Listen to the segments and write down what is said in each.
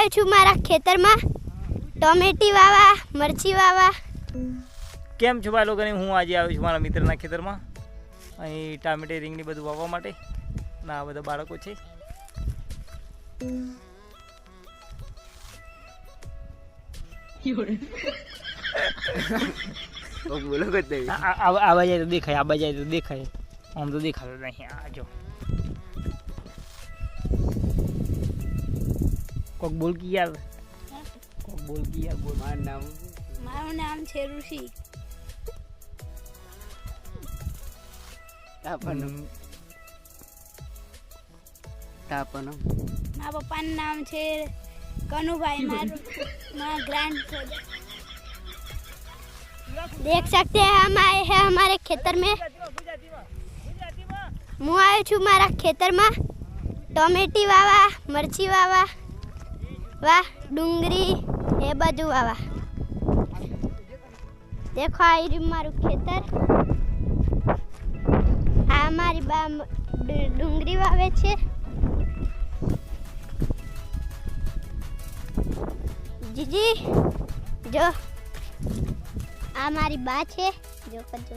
આવી છું મારા ખેતરમાં ટોમેટી વાવા, મરચી વાવા. કેમ છો ભાઈ લોકોને? હું આજે આવ્યો છું મારા મિત્રના ખેતરમાં. અહીં ટામેટી રીંગણી બધું વાવવા માટે. ના આ બધા બાળકો છે. આવા જાય તો દેખાય, આવા જાય તો દેખાય. આમ તો દેખાતો નહીં. આ જો કોક બોલ કી યાર, કોક બોલ કી યાર, બોલ. મારું નામ છે ઋષિ. મારા પપ્પાનું નામ છે कनुभाई. मारा ग्रैंड देख सकते हैं हम आए हैं हमारे खेतर में. હું આવ્યો છું મારા ખેતરમાં ટોમેટી વાવા, મરચી વાવા, વાહ ડુંગળી એ બધું વાવા. દેખો આ રહ્યું મારું ખેતર. આ મારી બા ડુંગળી વાવે છે. જીજી જો આ મારી બા છે. જો કરજો.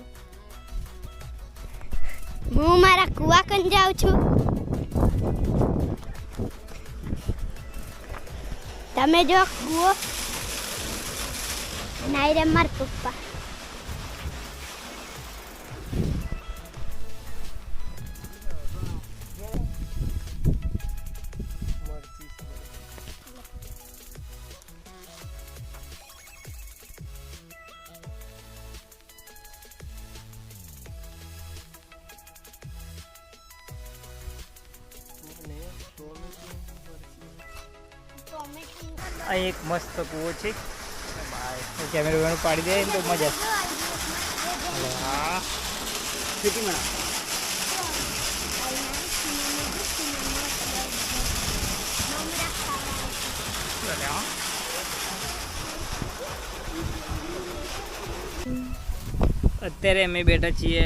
હું મારા કુવા કન જાઉં છું. તમે જો કુવો નાઈ રે માર પપ્પા. આ એક મસ્ત કૂવો છે. કેમેરા પાડી દે તો મજા. હા અત્યારે અમે બેઠા છીએ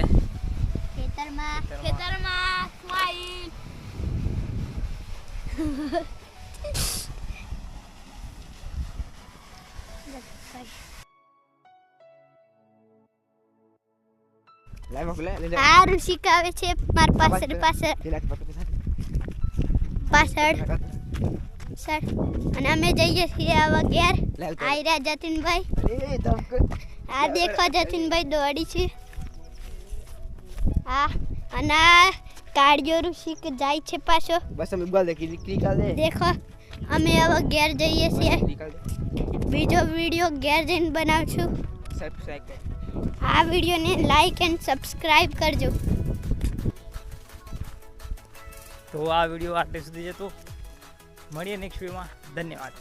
ખેતરમાં. સ્માઈલ. આ ઋષિક આવે છે મારી પાછળ અને અમે જઈએ છીએ આવા ઘેર. આઈ રહ્યા જતીનભાઈ. આ દેખો જતીનભાઈ દોડી છે. હા અને આ કાળિયો ઋષિક જાય છે પાછો. દેખો અમે આવા ઘેર જઈએ છીએ. બીજો વિડીયો ઘેર જઈને બનાવશું. આ વિડીયોને લાઈક એન્ડ સબસ્ક્રાઇબ કરજો. તો આ વિડીયો આટલે સુધી જતો. મળીએ નેક્સ્ટ વિડીયોમાં. ધન્યવાદ.